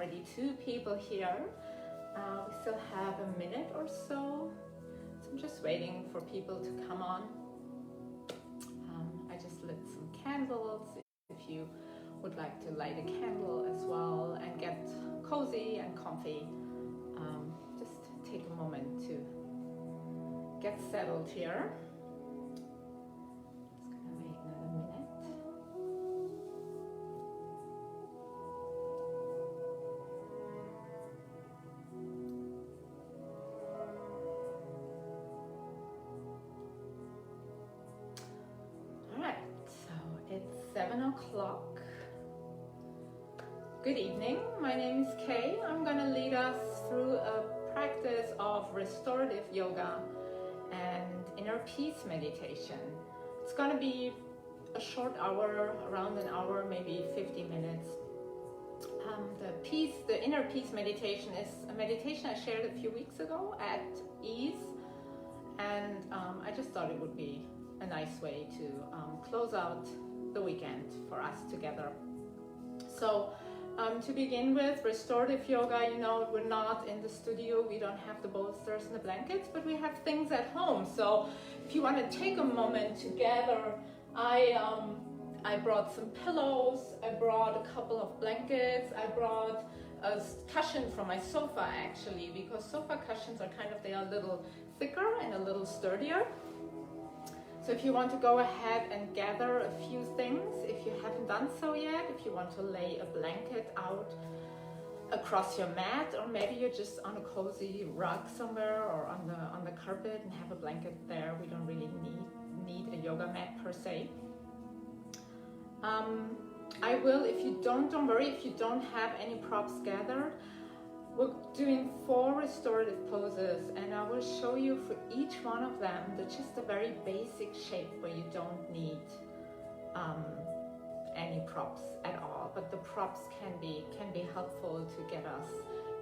already 2 people here. We still have a minute or so. So I'm just waiting for people to come on. I just lit some candles. If you would like to light a candle as well and get cozy and comfy, just take a moment to get settled here. Just gonna wait another minute. All right, so it's 7 o'clock. Good evening, my name is Kay. I'm gonna lead us through a practice of restorative yoga and inner peace meditation. It's gonna be a short hour, around an hour, maybe 50 minutes. The inner peace meditation is a meditation I shared a few weeks ago at ease, and I just thought it would be a nice way to close out the weekend for us together. So to begin with, restorative yoga, you know, we're not in the studio, we don't have the bolsters and the blankets, but we have things at home. So if you want to take a moment together, I brought some pillows, I brought a couple of blankets, I brought a cushion from my sofa actually, because sofa cushions are they are a little thicker and a little sturdier. So if you want to go ahead and gather a few things, if you haven't done so yet, if you want to lay a blanket out across your mat, or maybe you're just on a cozy rug somewhere or on the carpet and have a blanket there. We don't really need a yoga mat per se. I will, if you don't worry, if you don't have any props gathered, we're doing 4 restorative poses, and I will show you for each one of them just a very basic shape where you don't need any props at all. But the props can be helpful to get us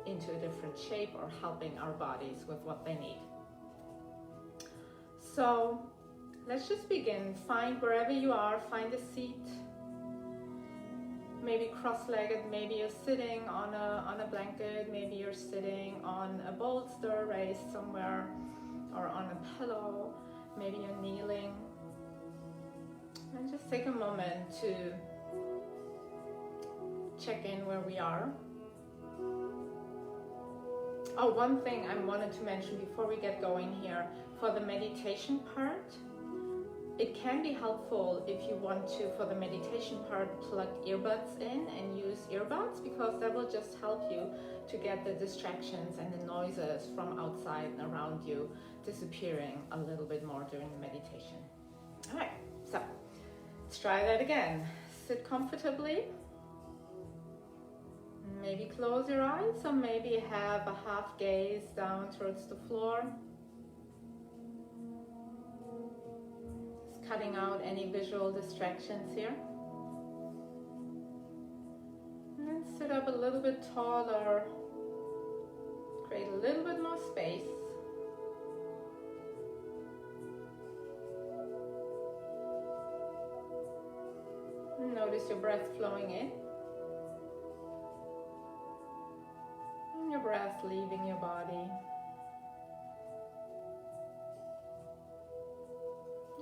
into a different shape or helping our bodies with what they need. So let's just begin. Find wherever you are, find a seat. Maybe cross-legged, maybe you're sitting on a blanket, maybe you're sitting on a bolster raised somewhere, or on a pillow, maybe you're kneeling. And just take a moment to check in where we are. Oh, one thing I wanted to mention before we get going here, for the meditation part, it can be helpful if you want to, for the meditation part, plug earbuds in and use earbuds, because that will just help you to get the distractions and the noises from outside and around you disappearing a little bit more during the meditation. All right, so let's try that again. Sit comfortably. Maybe close your eyes, or maybe have a half gaze down towards the floor. Cutting out any visual distractions here. And then sit up a little bit taller. Create a little bit more space. And notice your breath flowing in. And your breath leaving your body.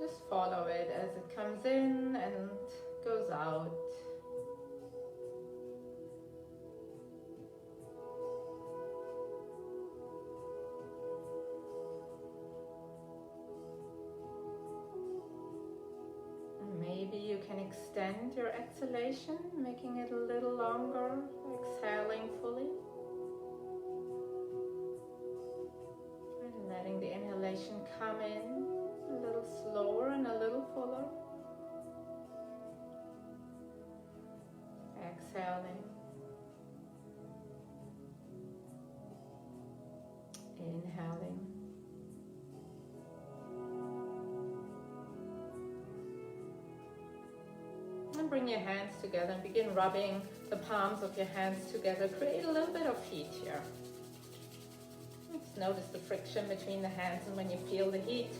Just follow it as it comes in and goes out. And maybe you can extend your exhalation, making it a little longer, exhaling fully. And letting the inhalation come in a little slower and a little fuller. Exhaling. Inhaling. And bring your hands together and begin rubbing the palms of your hands together. Create a little bit of heat here. Just notice the friction between the hands, and when you feel the heat,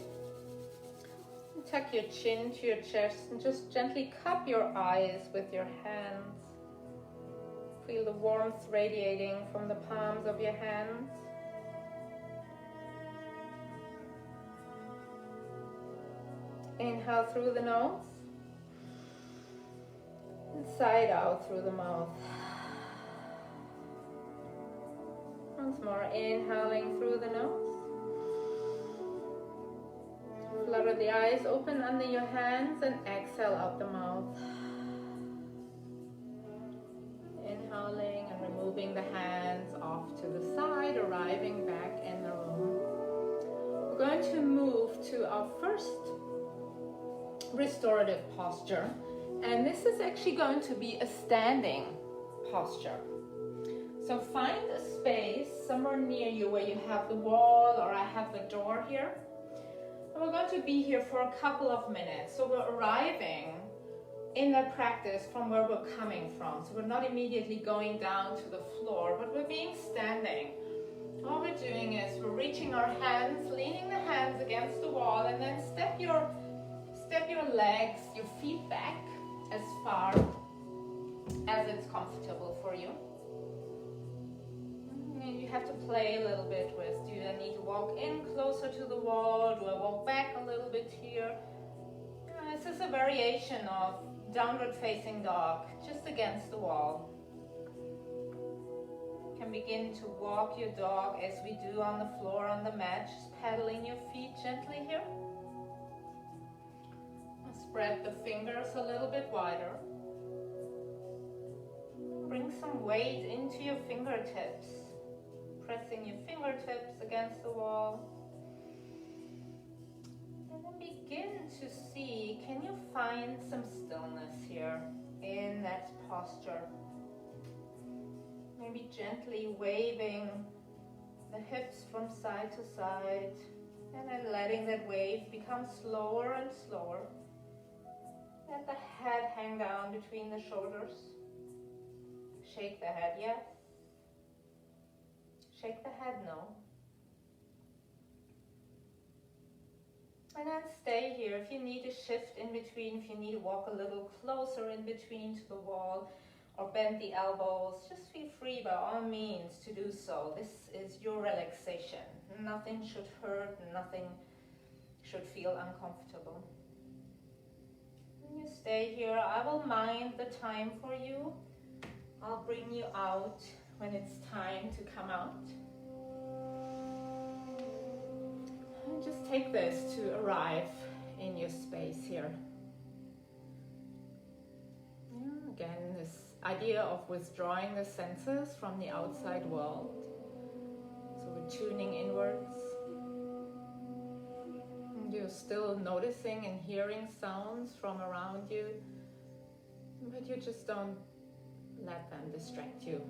tuck your chin to your chest and just gently cup your eyes with your hands. Feel the warmth radiating from the palms of your hands. Inhale through the nose. And sigh out through the mouth. Once more, inhaling through the nose. Flutter the eyes open under your hands and exhale out the mouth. Inhaling and removing the hands off to the side, arriving back in the room. We're going to move to our first restorative posture, and this is actually going to be a standing posture. So find a space somewhere near you where you have the wall, or I have the door here. And we're going to be here for a couple of minutes. So we're arriving in that practice from where we're coming from. So we're not immediately going down to the floor, but we're being standing. All we're doing is we're reaching our hands, leaning the hands against the wall, and then step your legs, your feet back as far as it's comfortable for you. And you have to play a little bit with, do I need to walk in closer to the wall? Do I walk back a little bit here? This is a variation of downward facing dog, just against the wall. You can begin to walk your dog as we do on the floor on the mat, just pedaling your feet gently here. Spread the fingers a little bit wider. Bring some weight into your fingertips, pressing your fingertips against the wall. And then begin to see, can you find some stillness here in that posture? Maybe gently waving the hips from side to side, and then letting that wave become slower and slower. Let the head hang down between the shoulders. Shake the head, yes. Shake the head, no. And then stay here. If you need to shift in between, if you need to walk a little closer in between to the wall, or bend the elbows, just feel free by all means to do so. This is your relaxation. Nothing should hurt, nothing should feel uncomfortable. You stay here. I will mind the time for you. I'll bring you out when it's time to come out. And just take this to arrive in your space here. Again, this idea of withdrawing the senses from the outside world. So we're tuning inwards. You're still noticing and hearing sounds from around you, but you just don't let them distract you.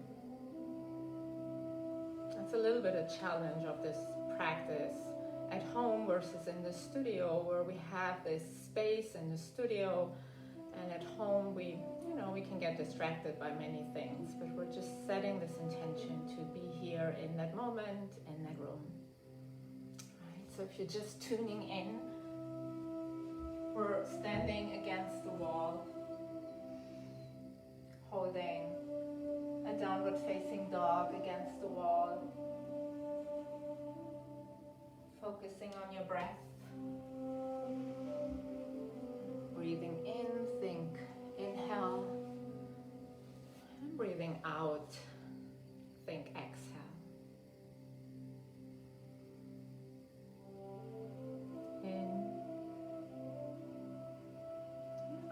That's a little bit a challenge of this practice at home versus in the studio, where we have this space in the studio, and at home we can get distracted by many things, but we're just setting this intention to be here in that moment, in that room. So if you're just tuning in, we're standing against the wall, holding a downward facing dog against the wall, focusing on your breath, breathing in, think, inhale, and breathing out, think, exhale. In,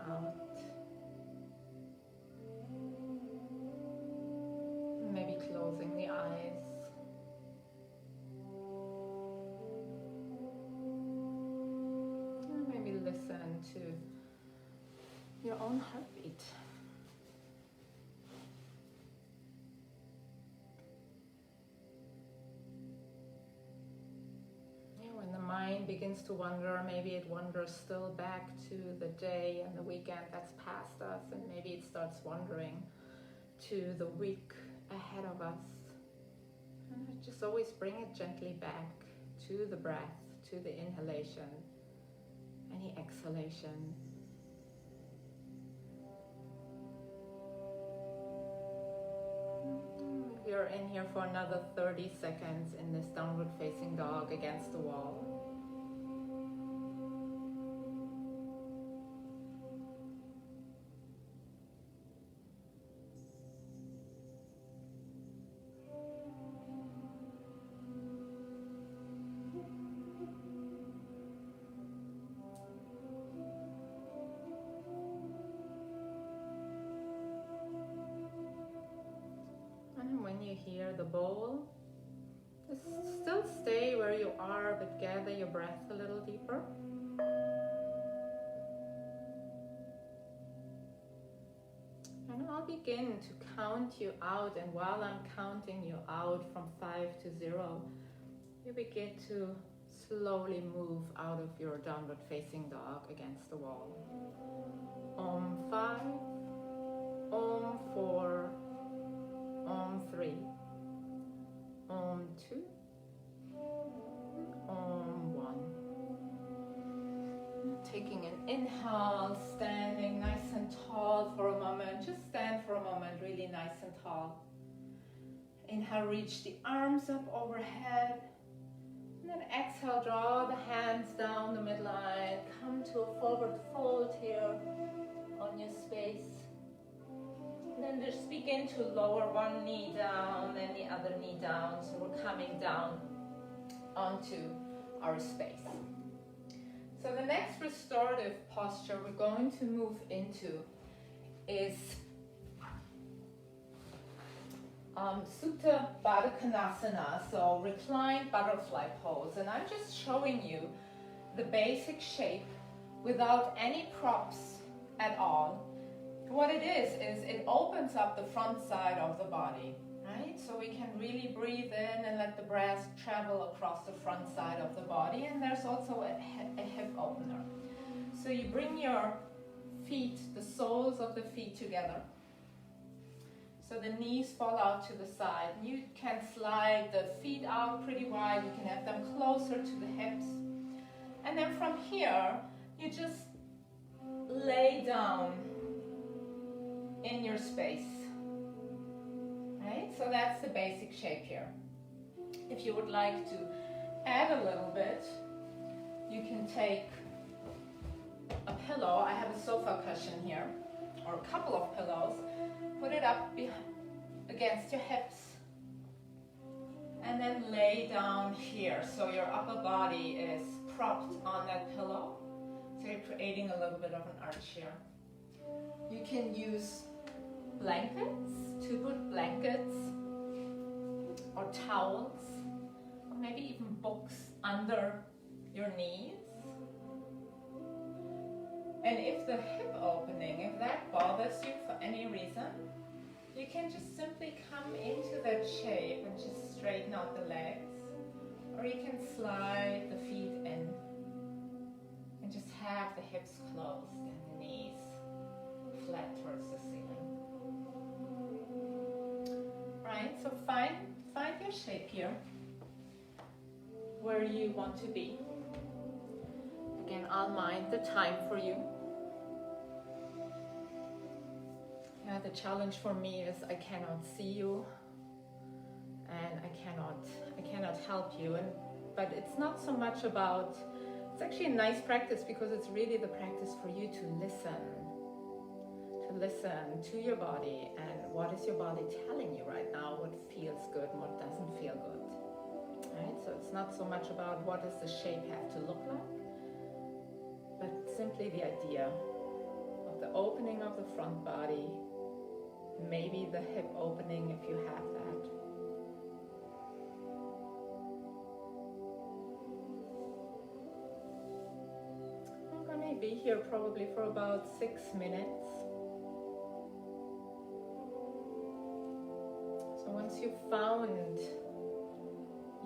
out. Maybe closing the eyes. And maybe listen to your own heartbeat. Mind begins to wander, maybe it wanders still back to the day and the weekend that's past us, and maybe it starts wandering to the week ahead of us. And just always bring it gently back to the breath, to the inhalation and the exhalation. you're in here for another 30 seconds in this downward facing dog against the wall. And when you hear the bowl, just still stay where you are, but gather your breath a little deeper. And I'll begin to count you out, and while I'm counting you out from 5 to 0, you begin to slowly move out of your downward facing dog against the wall. Om 5, Om 4, Om 3, Om 2, Om 1. Taking an inhale, standing nice and tall for a moment. Just stand for a moment, really nice and tall. Inhale, reach the arms up overhead. And then exhale, draw the hands down the midline. Come to a forward fold here on your space. And then just begin to lower one knee down and the other knee down. So we're coming down onto our space. So the next restorative posture we're going to move into is Supta Baddha Konasana, so reclined butterfly pose. And I'm just showing you the basic shape without any props at all. What it is it opens up the front side of the body, right? So we can really breathe in and let the breath travel across the front side of the body. And there's also a hip opener. So you bring your feet, the soles of the feet together. So the knees fall out to the side. You can slide the feet out pretty wide. You can have them closer to the hips. And then from here, you just lay down in your space. Right? So that's the basic shape here. If you would like to add a little bit, you can take a pillow. I have a sofa cushion here, or a couple of pillows. Put it up against your hips and then lay down here. So your upper body is propped on that pillow. So you're creating a little bit of an arch here. You can use blankets, 2-foot blankets, or towels, or maybe even books under your knees. And if the hip opening, if that bothers you for any reason, you can just simply come into that shape and just straighten out the legs. Or you can slide the feet in and just have the hips closed and the knees flat towards the ceiling. Right, so find your shape here, where you want to be. Again, I'll mind the time for you. Yeah, the challenge for me is I cannot see you, and I cannot help you. But it's not so much about. It's actually a nice practice because it's really the practice for you to listen to your body and what is your body telling you right now, what feels good and what doesn't feel good. Right? So it's not so much about what does the shape have to look like, but simply the idea of the opening of the front body, maybe the hip opening if you have that. I'm going to be here probably for about 6 minutes. So once you've found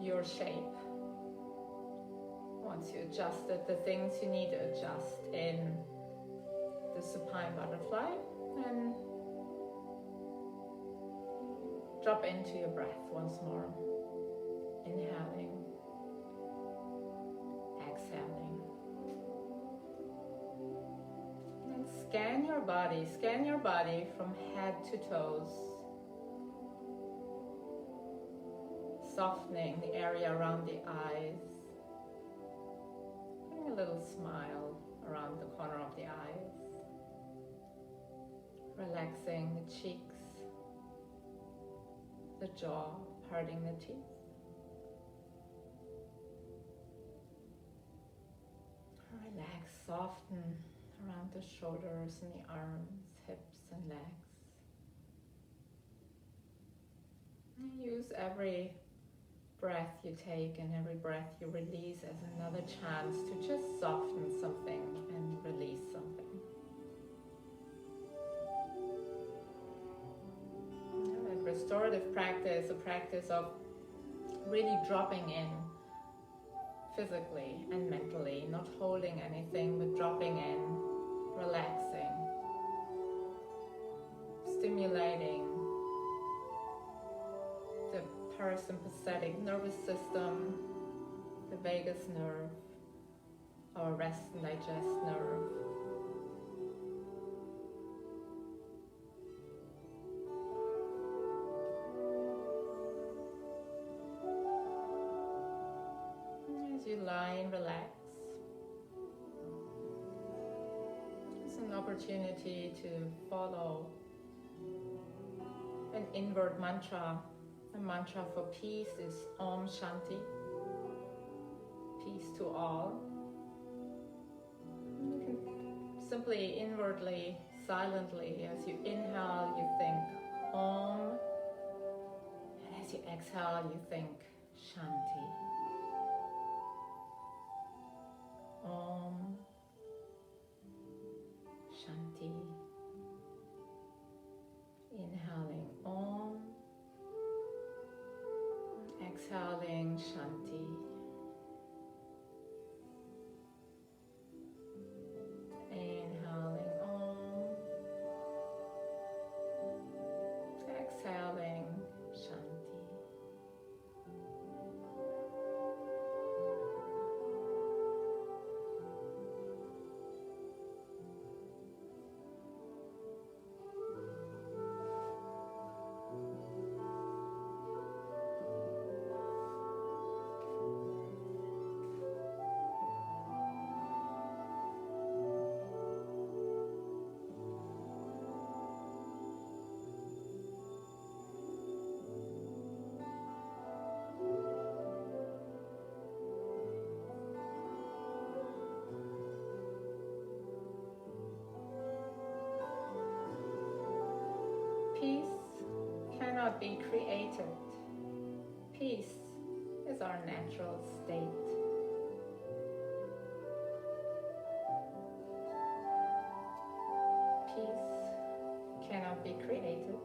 your shape, once you adjusted the things you need to adjust in the supine butterfly, then drop into your breath once more. Inhaling, exhaling. And scan your body from head to toes. softening the area around the eyes, putting a little smile around the corner of the eyes, relaxing the cheeks, the jaw, parting the teeth. Relax, soften around the shoulders and the arms, hips and legs. And use every breath you take and every breath you release as another chance to just soften something and release something. And restorative practice, a practice of really dropping in physically and mentally, not holding anything, but dropping in, relaxing, stimulating the parasympathetic nervous system, the vagus nerve, our rest and digest nerve. As you lie and relax, it's an opportunity to follow an inward mantra. The mantra for peace is Om Shanti, peace to all. You can simply inwardly, silently, as you inhale, you think Om, and as you exhale, you think Shanti. Om Shanti. Inhaling Om, exhaling Shanti. Inhaling Om, exhaling Shanti. Peace cannot be created. Peace is our natural state. Peace cannot be created.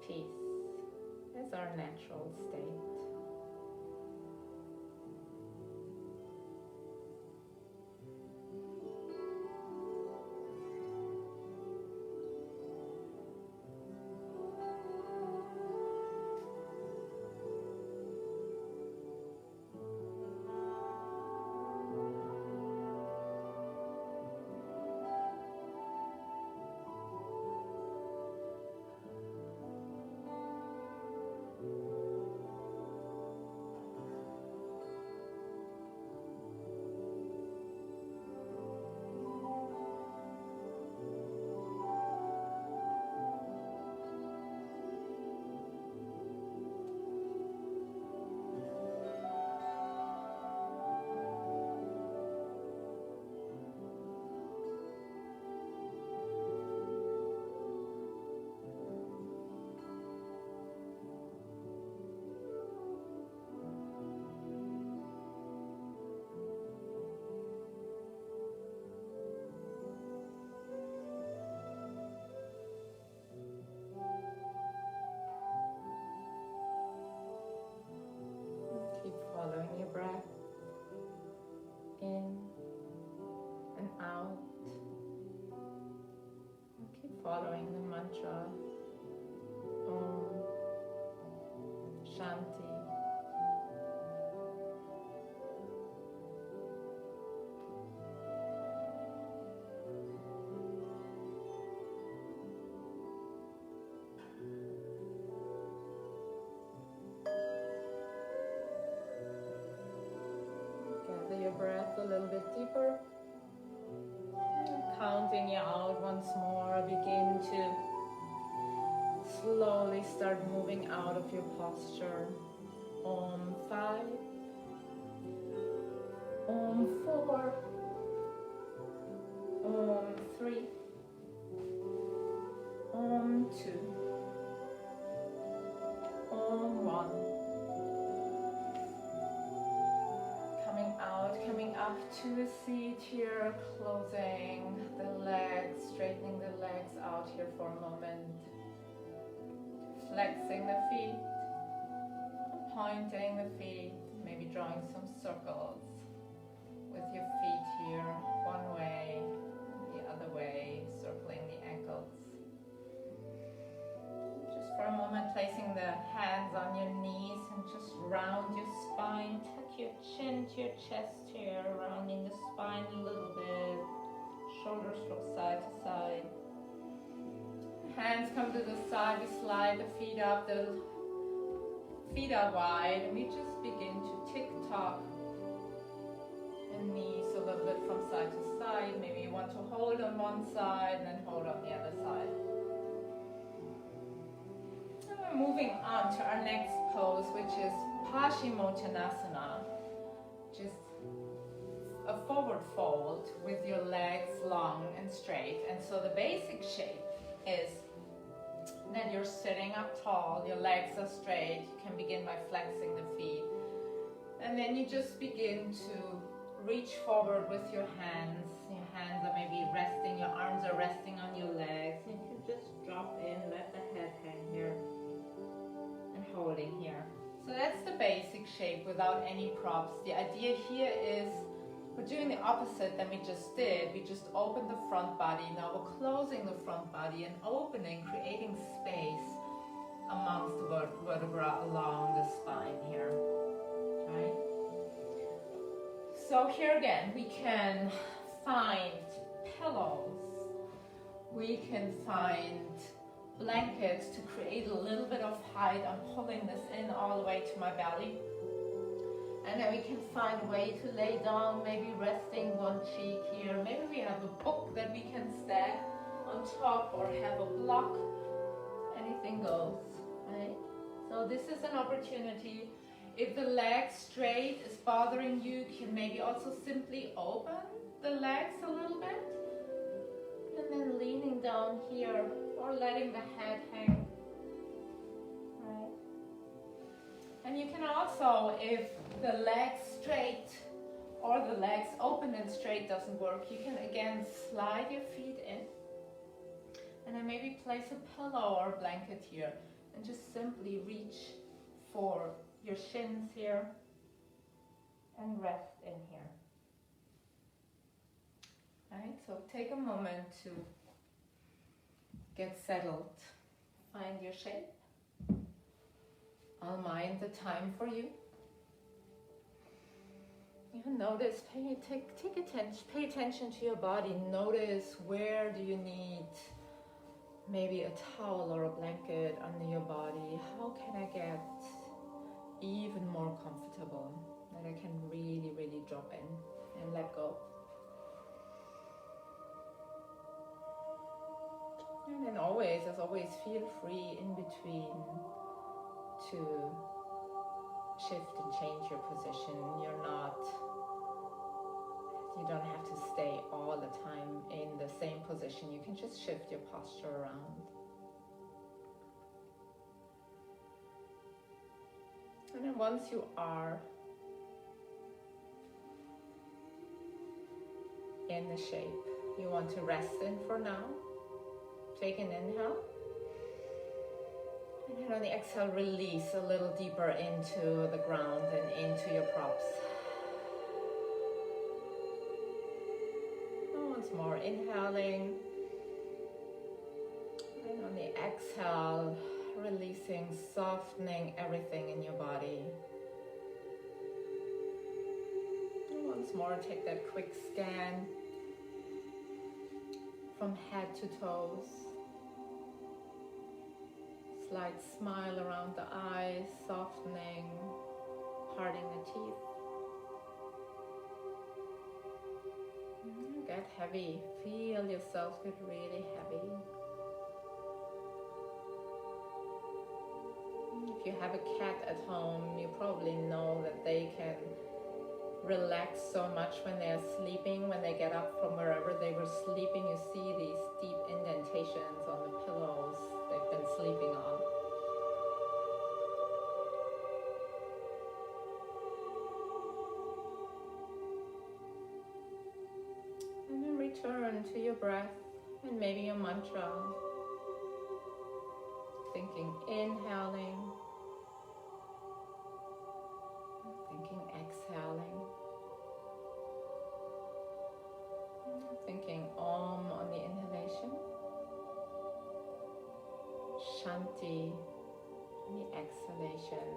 Peace is our natural state. Keep following your breath in and out. And keep following the mantra Om Shanti. once more, begin to slowly start moving out of your posture. Om 5, Om 4, Om 3, Om 2, Om 1. Coming out, coming up to a seat here, closing the legs, straightening the legs out here for a moment. Flexing the feet, pointing the feet, maybe drawing some circles with your feet here, one way, the other way, circling the ankles. Just for a moment, placing the hands on your knees and just round your spine, tuck your chin to your chest here, rounding the spine a little bit, shoulders from side to side. Hands come to the side, we slide the feet up, the feet are wide, and we just begin to tick-tock and knees a little bit from side to side. Maybe you want to hold on one side and then hold on the other side. And we're moving on to our next pose, which is Paschimottanasana, which is a forward fold with your legs long and straight. And so the basic shape is that you're sitting up tall, your legs are straight, you can begin by flexing the feet, and then you just begin to reach forward with your hands are maybe resting, your arms are resting on your legs, you can just drop in, let the head hang here, and holding here. So that's the basic shape without any props. The idea here is we're doing the opposite than we just did. We just opened the front body. Now we're closing the front body and opening, creating space amongst the vertebra along the spine here. Right? So here again, we can find pillows. We can find blankets to create a little bit of height. I'm pulling this in all the way to my belly. And then we can find a way to lay down, maybe resting one cheek here. Maybe we have a book that we can stack on top or have a block. Anything goes, right? So this is an opportunity. If the leg straight is bothering you, you can maybe also simply open the legs a little bit. And then leaning down here or letting the head hang. Right? And you can also, if the legs straight or the legs open and straight doesn't work, you can again slide your feet in and then maybe place a pillow or a blanket here and just simply reach for your shins here and rest in here. Right, so take a moment to get settled, find your shape. I'll mind the time for you. You notice, pay attention to your body. Notice where do you need maybe a towel or a blanket under your body. How can I get even more comfortable, that I can really, really drop in and let go. And then always, as always, feel free in between to shift and change your position. You don't have to stay all the time in the same position. You can just shift your posture around. And then once you are in the shape you want to rest in for now, take an inhale. And then on the exhale, release a little deeper into the ground and into your props. And once more, inhaling. And on the exhale, releasing, softening everything in your body. And once more, take that quick scan from head to toes. Slight smile around the eyes, softening, parting the teeth. Again, get heavy. Feel yourself get really heavy. If you have a cat at home, you probably know that they can relax so much when they're sleeping. When they get up from wherever they were sleeping, you see these deep indentations on the pillows they've been sleeping on. And then return to your breath and maybe your mantra. Thinking inhaling, thinking exhaling, thinking Om on the inhalation, Shanti on the exhalation.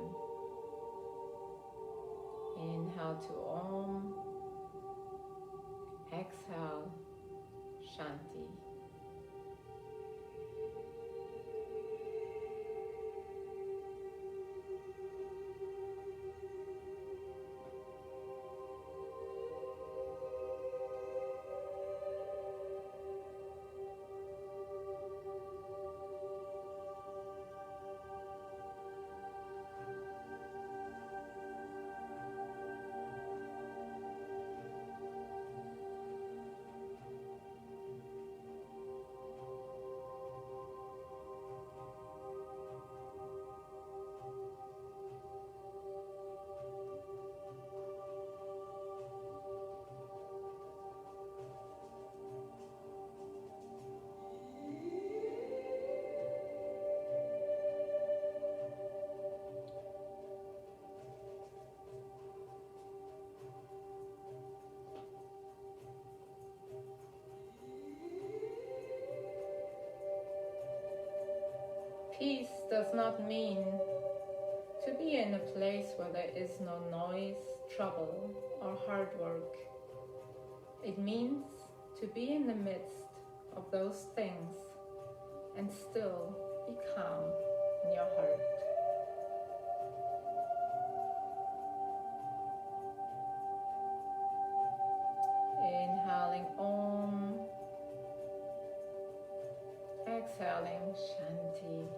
Inhale to Om, exhale Shanti. Peace does not mean to be in a place where there is no noise, trouble, or hard work. It means to be in the midst of those things and still be calm in your heart. Inhaling Om, exhaling Shanti.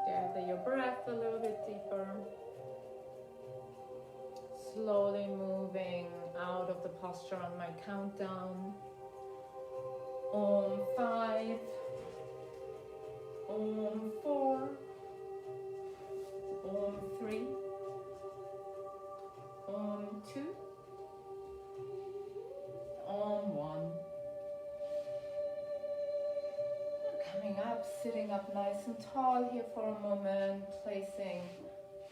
Gather your breath a little bit deeper. Slowly moving out of the posture on my countdown. Om 5, Om 4, Om 3, Om 2, Om 1. Coming up, sitting up nice and tall here for a moment, placing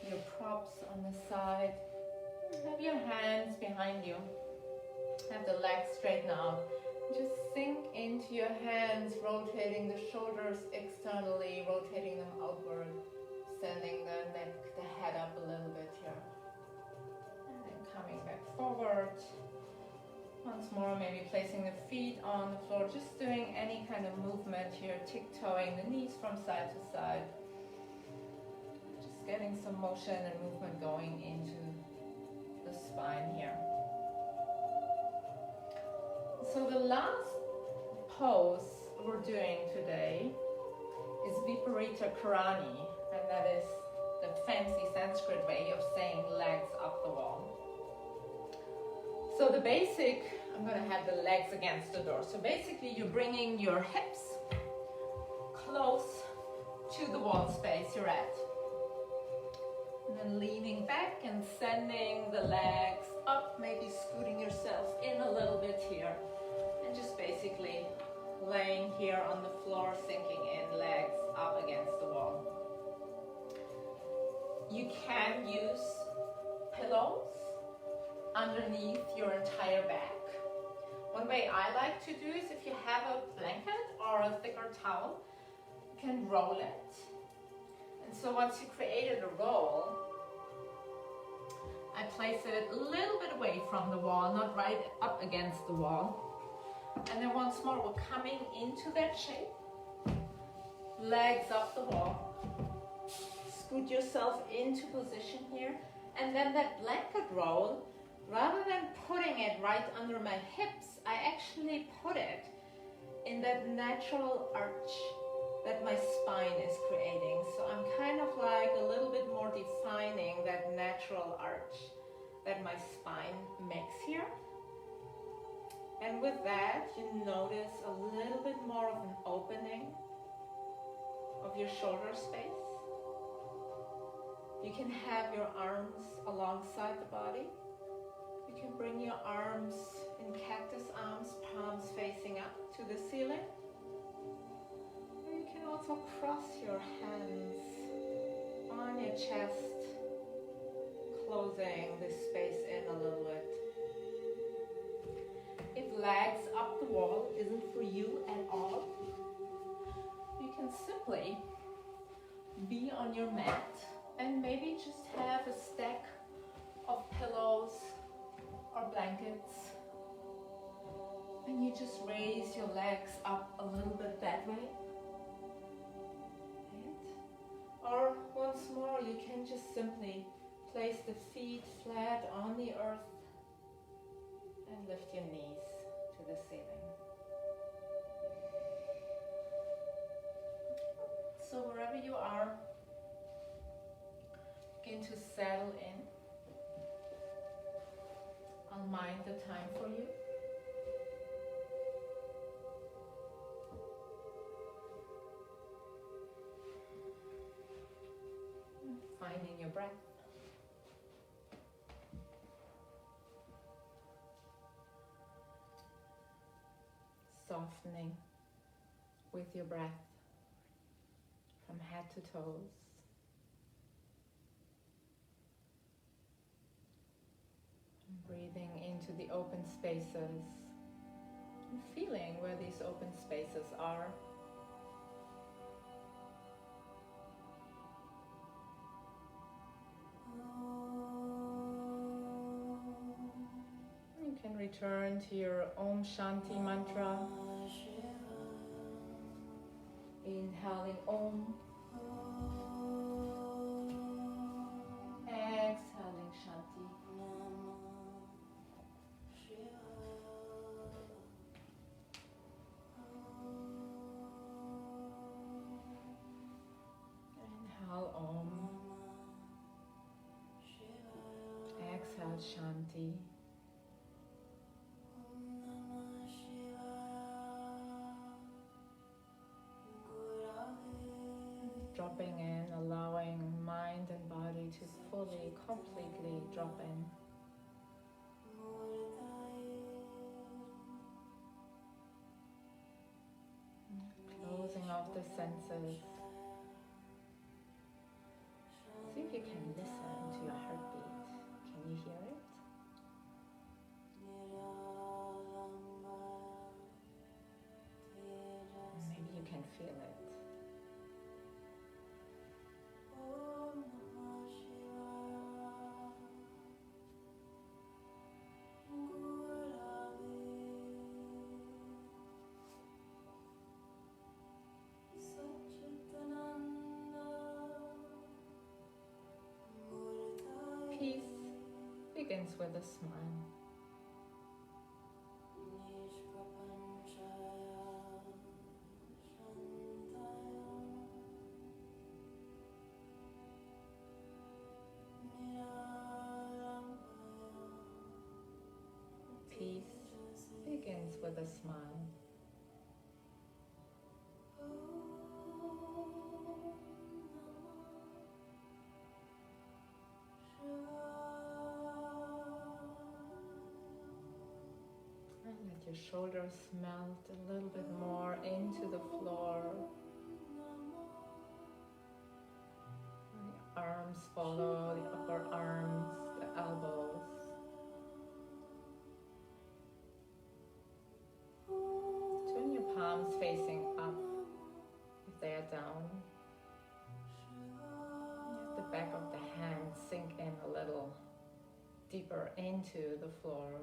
your props on the side. Have your hands behind you. Have the legs straighten out. Just sink into your hands, rotating the shoulders externally, rotating them outward, sending the neck, the head up a little bit here. And then coming back forward. Once more, maybe placing the feet on the floor, just doing any kind of movement here, tiptoeing the knees from side to side. Just getting some motion and movement going into the spine here. So the last pose we're doing today is Viparita Karani, and that is the fancy Sanskrit way of saying legs up the wall. So the basic, I'm going to have the legs against the door. So basically you're bringing your hips close to the wall space you're at. And then leaning back and sending the legs up, maybe scooting yourself in a little bit here. And just basically laying here on the floor, sinking in, legs up against the wall. You can use pillows underneath your entire back. One way I like to do is, if you have a blanket or a thicker towel, you can roll it. And so once you created a roll, I place it a little bit away from the wall, not right up against the wall. And then once more, we're coming into that shape. Legs up the wall. Scoot yourself into position here. And then that blanket roll, rather than putting it right under my hips, I actually put it in that natural arch that my spine is creating. So I'm kind of like a little bit more defining that natural arch that my spine makes here. And with that, you notice a little bit more of an opening of your shoulder space. You can have your arms alongside the body. You can bring your arms in cactus arms, palms facing up to the ceiling. You can also cross your hands on your chest, closing this space in a little bit. If legs up the wall isn't for you at all, you can simply be on your mat and maybe just have a stack of pillows or blankets, and you just raise your legs up a little bit that way. Or once more, you can just simply place the feet flat on the earth and lift your knees to the ceiling. So wherever you are, begin to settle in. I'll mind the time for you. Finding your breath. Softening with your breath from head to toes. Breathing into the open spaces and feeling where these open spaces are. You can return to your Om Shanti mantra. Inhaling Om. Exhaling Shanti. Inhale Om. Exhale Shanti. Dropping in, allowing mind and body to fully, completely drop in. Closing off the senses. See if you can listen to your heartbeat. Can you hear it? Maybe you can feel it. Peace begins with a smile. Peace begins with a smile. And let your shoulders melt a little bit more into the floor. The arms follow the upper arms, the elbows. Turn your palms facing up if they are down. Let the back of the hand sink in a little deeper into the floor.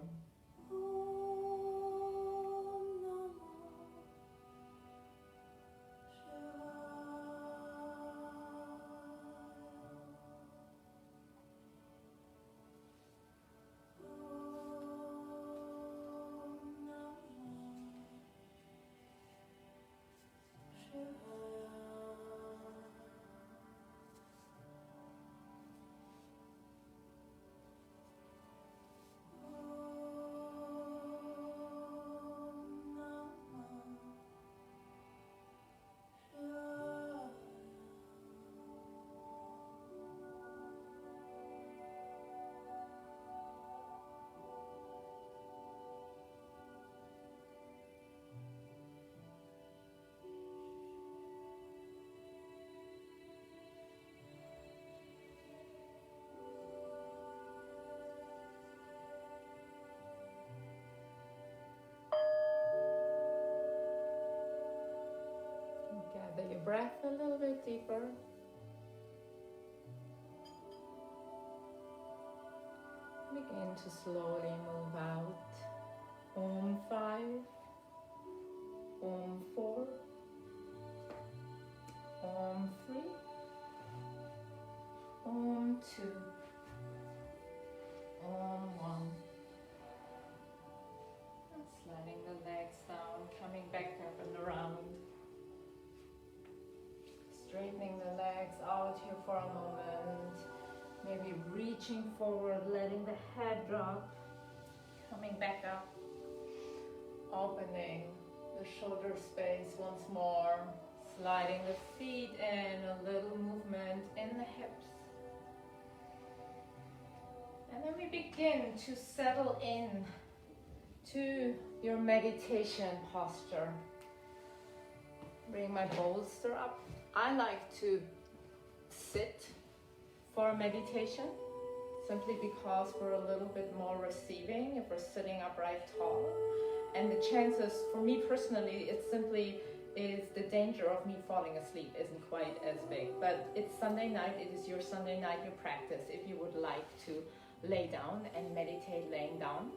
Gather your breath a little bit deeper. Begin to slowly move out. Om 5, Om 4, Om 3, Om 2, Om 1. And sliding the legs down, coming back up and around. Straightening the legs out here for a moment. Maybe reaching forward, letting the head drop. Coming back up. Opening the shoulder space once more. Sliding the feet in, a little movement in the hips. And then we begin to settle in to your meditation posture. Bring my bolster up. I like to sit for meditation, simply because we're a little bit more receiving if we're sitting upright tall. And the chances, for me personally, it simply is the danger of me falling asleep isn't quite as big. But it's Sunday night, it is your Sunday night, your practice. If you would like to lay down and meditate laying down,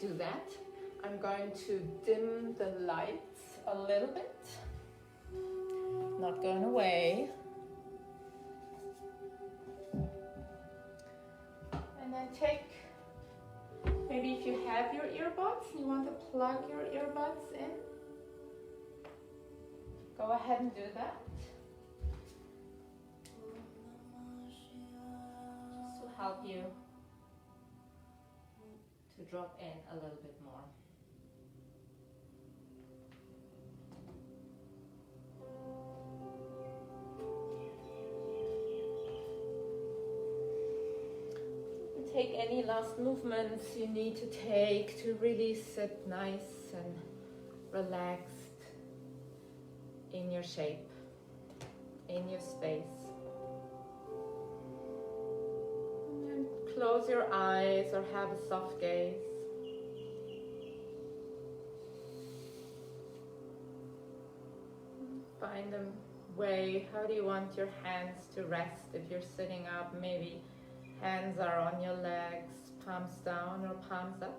do that. I'm going to dim the lights a little bit. Not going away. And then take, maybe if you have your earbuds, you want to plug your earbuds in, go ahead and do that. Just to help you to drop in a little bit more. Take any last movements you need to take to really sit nice and relaxed in your shape, in your space. And close your eyes or have a soft gaze. Find a way. How do you want your hands to rest? If you're sitting up, maybe hands are on your legs, palms down or palms up.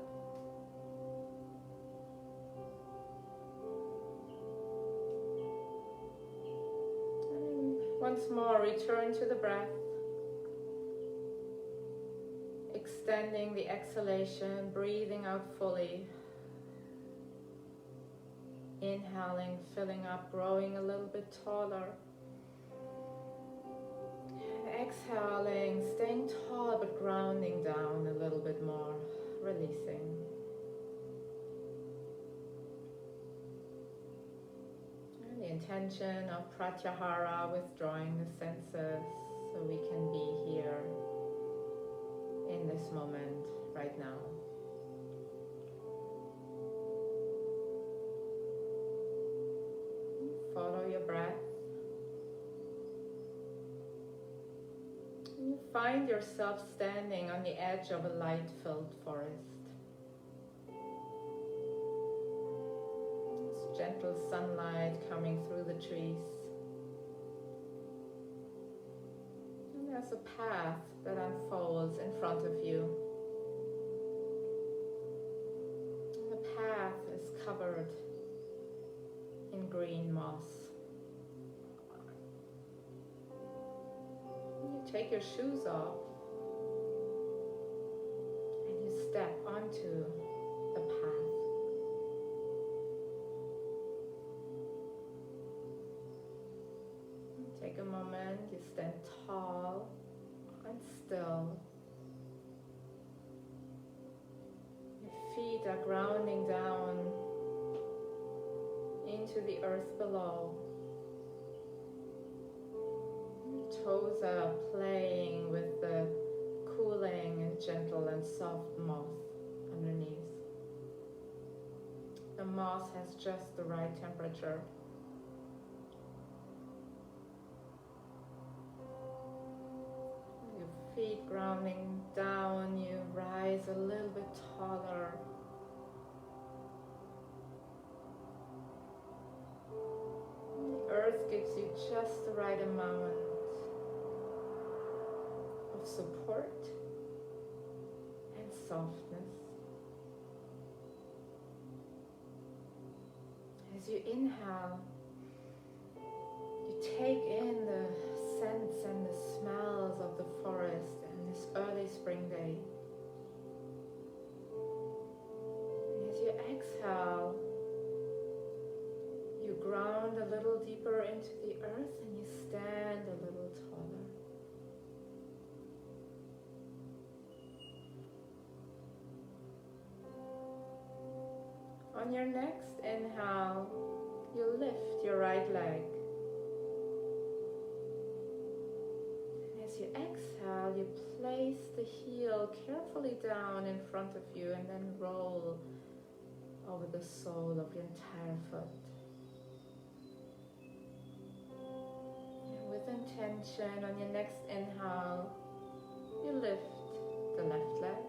And once more, return to the breath. Extending the exhalation, breathing out fully. Inhaling, filling up, growing a little bit taller. Exhaling, staying tall but grounding down a little bit more, releasing. And the intention of pratyahara, withdrawing the senses so we can be here in this moment right now. breath. You find yourself standing on the edge of a light-filled forest. It's gentle sunlight coming through the trees. And there's a path that unfolds in front of you. And the path is covered in green moss. Take your shoes off and you step onto the path. Take a moment, you stand tall and still. Your feet are grounding down into the earth below. Toes are playing with the cooling and gentle and soft moss underneath. The moss has just the right temperature. Your feet grounding down, you rise a little bit taller. The earth gives you just the right amount of support and softness. As you inhale, you take in the scents and the smells of the forest and this early spring day. And as you exhale, you ground a little deeper into the earth and you stand a little taller. On your next inhale, you lift your right leg. And as you exhale, you place the heel carefully down in front of you and then roll over the sole of your entire foot. And with intention, on your next inhale, you lift the left leg.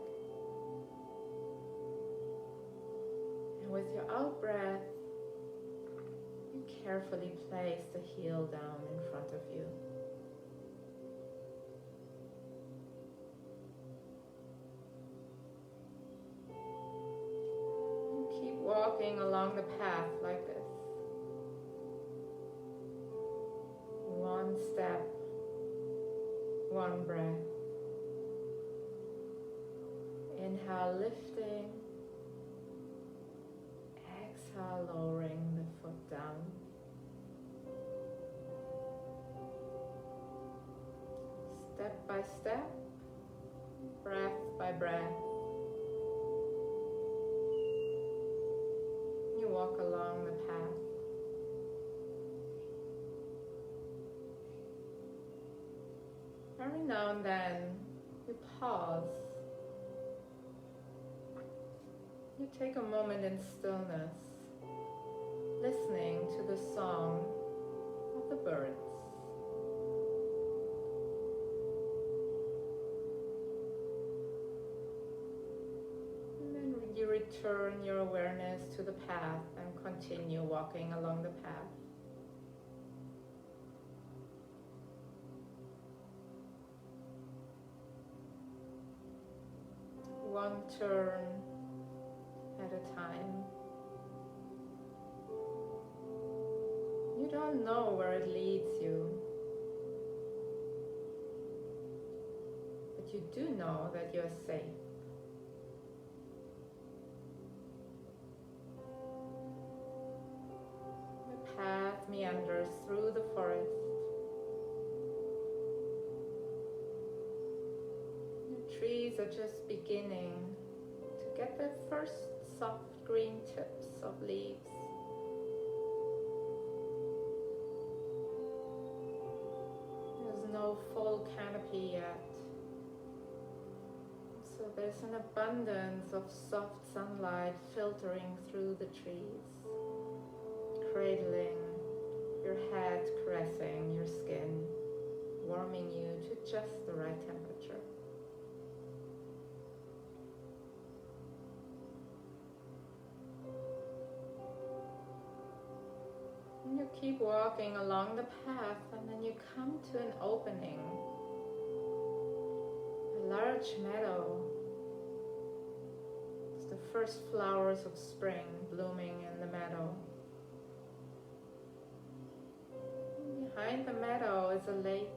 And with your out breath, you carefully place the heel down in front of you. And keep walking along the path like this. One step, one breath. Inhale, lifting. Exhale, lowering the foot down. Step by step, breath by breath. You walk along the path. Every now and then, you pause. You take a moment in stillness, listening to the song of the birds. And then you return your awareness to the path and continue walking along the path. One turn at a time. You don't know where it leads you, but you do know that you're safe. The path meanders through the forest. The trees are just beginning to get their first soft green tips of leaves. There's no full canopy yet, so there's an abundance of soft sunlight filtering through the trees, cradling your head caressing your skin, warming you to just the right temperature. And you keep walking along the path, and then you come to an opening, a large meadow. It's the first flowers of spring blooming in the meadow. Behind the meadow is a lake.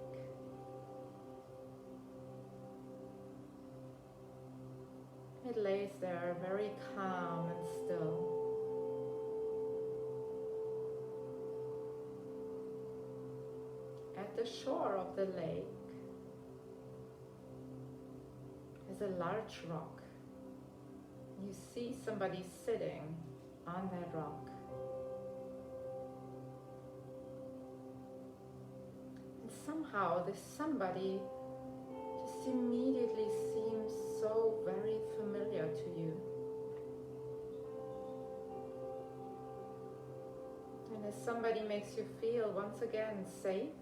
It lays there very calm and still. At the shore of the lake is a large rock. You see somebody sitting on that rock. And somehow this somebody just immediately seems so very familiar to you. And as somebody makes you feel once again safe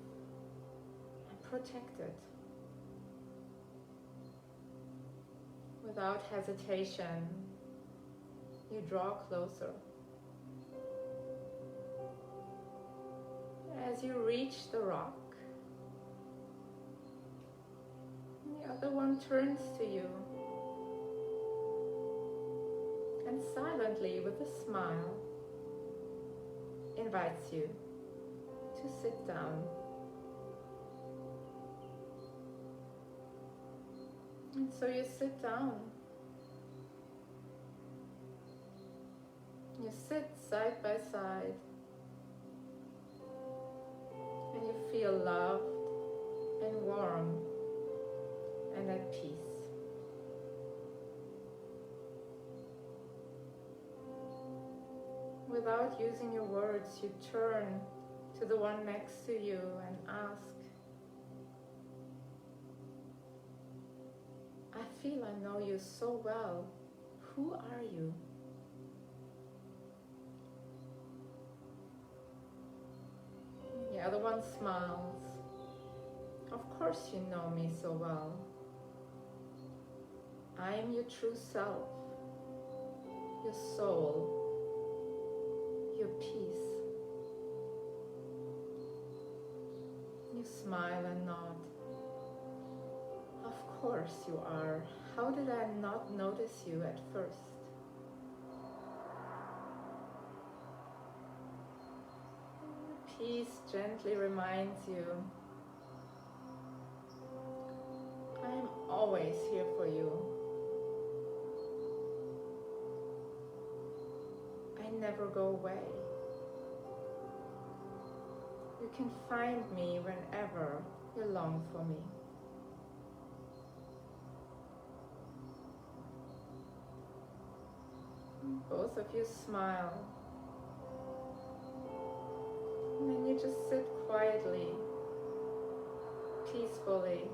and protected. Without hesitation, you draw closer. As you reach the rock, the other one turns to you and silently, with a smile, invites you to sit down. And so you sit down. You sit side by side, and you feel loved and warm and at peace. Without using your words, you turn to the one next to you and ask, I feel I know you so well. Who are you? The other one smiles. Of course you know me so well. I am your true self, your soul, your peace. You smile and nod. Of course you are. How did I not notice you at first? Peace gently reminds you, I am always here for you. I never go away. You can find me whenever you long for me. Both of you smile. And then you just sit quietly, peacefully,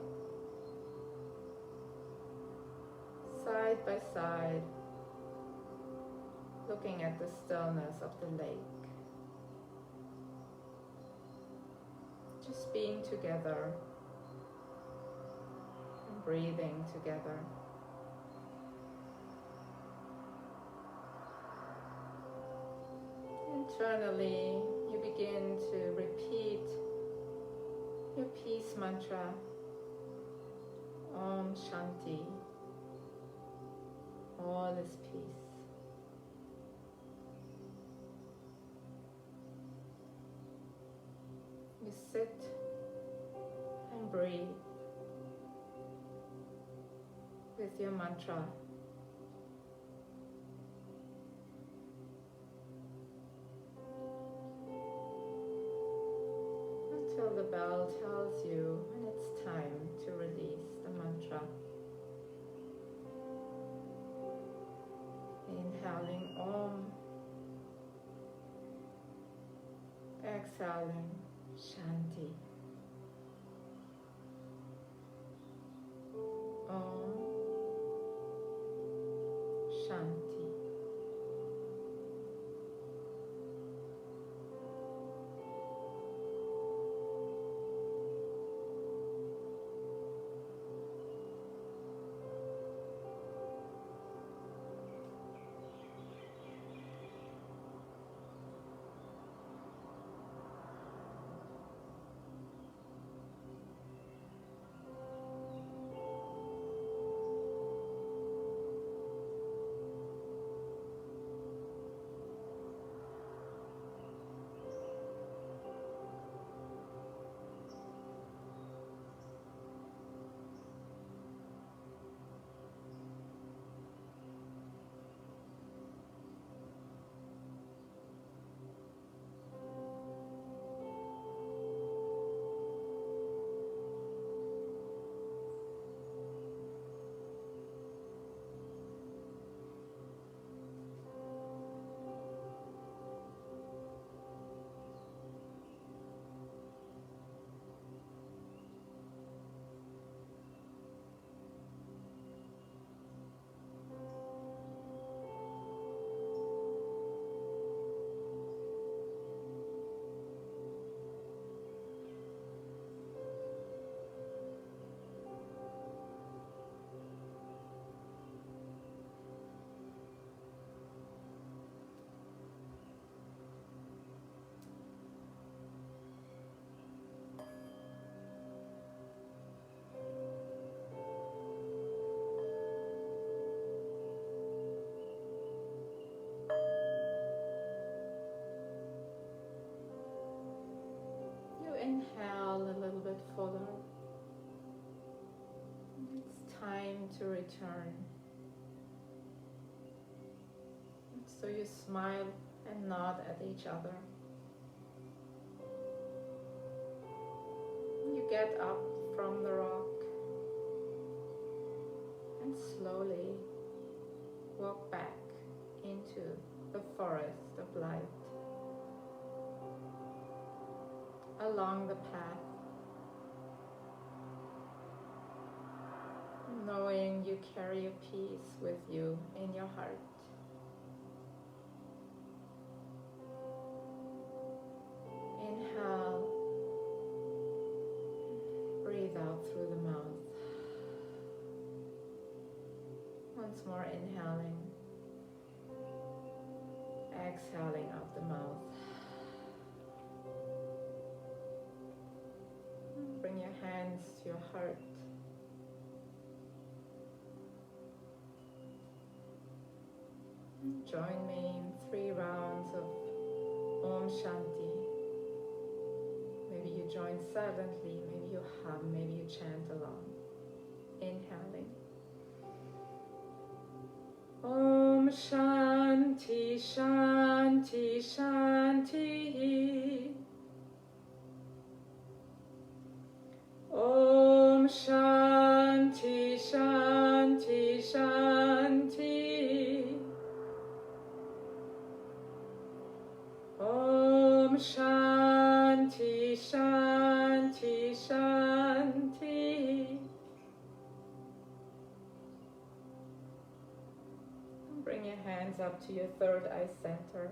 side by side, looking at the stillness of the lake. Just being together and breathing together. Internally, you begin to repeat your peace mantra, Om Shanti. All is peace. You sit and breathe with your mantra. Until the bell tells you when it's time to release the mantra. Inhaling Om, exhaling Shanti. Om, Shanti. going to return. So you smile and nod at each other. You get up from the rock and slowly walk back into the forest of light. Along the path, knowing you carry a peace with you in your heart. Inhale, breathe out through the mouth. Once more inhaling, exhaling out the mouth. Bring your hands to your heart. Join me in 3 rounds of Om Shanti. Maybe you join silently, maybe you hum, maybe you chant along. Inhaling. Om Shanti, Shanti, Shanti. Om Shanti, Shanti, Shanti. Om Shanti, Shanti, Shanti. Bring your hands up to your third eye center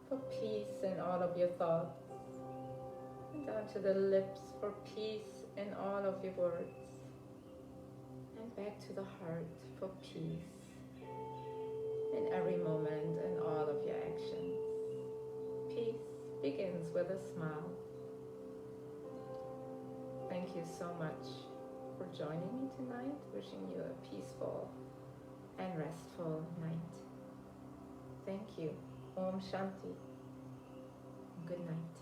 for peace in all of your thoughts. And down to the lips for peace in all of your words. And back to the heart for peace in every moment and all of your actions. Peace begins with a smile. Thank you so much for joining me tonight. Wishing you a peaceful and restful night. Thank you. Om Shanti. Good night.